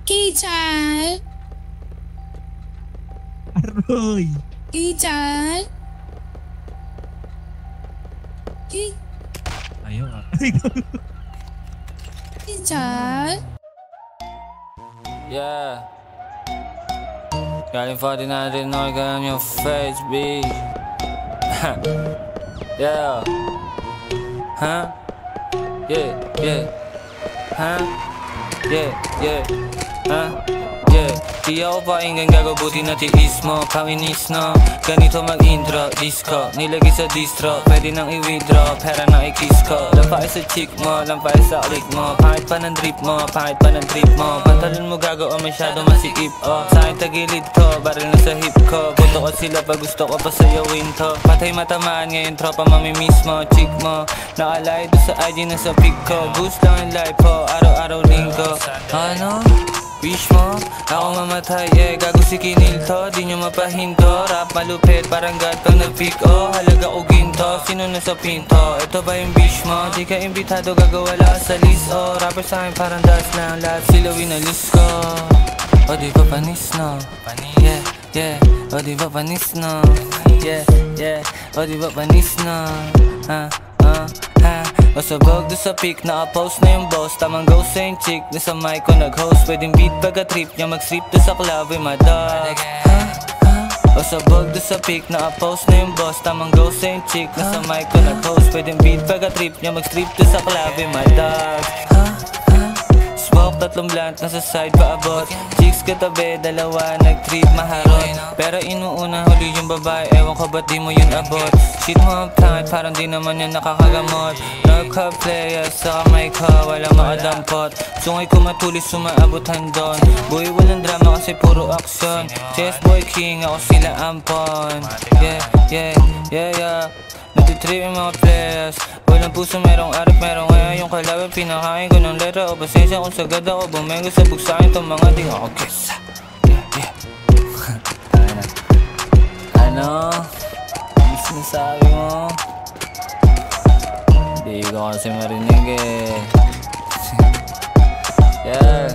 Teacher, Aroy! teacher, Ayaw ah. teacher. Yeah. Galing 49 North, got on your face, bitch. Yeah. Huh? Yeah, yeah. Huh? Yeah, yeah. Huh? Yeah. Di ako painggan, gagabuti na tiis mo. Panginis no, ganito mag-intro. Disco, nilagay sa distro. Pwede nang i-withdraw, pera na i-kiss ko. Lampay sa chick mo, lampay sa click mo. Pangit pa ng drip mo, pangit pa ng trip mo. Pantalon mo gago o masyado masikip oh. Sa akin tagilid to, baril na sa hip ko. Punto ko sila pag gusto ko pa sayawin to. Patay matamaan ngayon tropa mamimiss mo. Chick mo, nakalay doon sa IG na sa pic ko. Boost lang ang life ko, araw-araw linggo. Ano? Wish mo, ako mamatay eh, gago si Kinil to. Di nyo mapahinto, rap malupit parang God pag nag-pick oh. Halaga o ginto, sino nasa pinto? Ito ba yung wish mo? Di ka imbitado, gagawala sa list oh. Rapper sa'kin parang dust lang, lahat sila winalis ko. O di ba panis no? Yeah, yeah, o di ba panis no? Yeah, yeah, o di ba panis no? Ha? Masabog doon sa pic, naka-post na yung boss. Tamang ghost sa yung chick, nasa mic ko nag-host. Pwedeng beat pagka-trip niya, mag-strip doon sa club with my dog. Masabog doon sa pic, naka-post na yung boss. Tamang ghost sa yung chick, nasa mic ko nag-host. Pwedeng beat pagka-trip niya, mag-strip doon sa club with my dog. Smoke, tatlong blunt, nasa side pa abot. Chicks katabi, dalawa, nag-trip, maharot. Pero inuuna huli yung babae, ewan ko ba't di mo yun abot. Shit mo ang pangit, parang di naman yan nakakagamot. Nagka-player sa kamay ko, walang makadampot. Sungay ko matulis, sumaabot handon. Boy, walang drama kasi puro aksyon. Chess boy king, ako sila ampon. Yeah, yeah, yeah, yeah. Natitrip yung mga players. Walang puso, merong arip, merong kaya yung kalaban. Pinakain ko ng letra o pasensya kung sagad ako bumenggo sa bugsakin itong mga di ako kesa. Yeah, yeah. Ano? Ano sinasabi mo? Di ko kasi marinig eh. Yeah,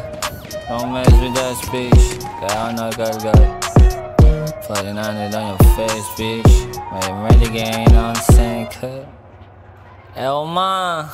don't mess with that speech. Kaya ako nagkalgal 49 on your face, bitch. I'm really getting on sync. Elma.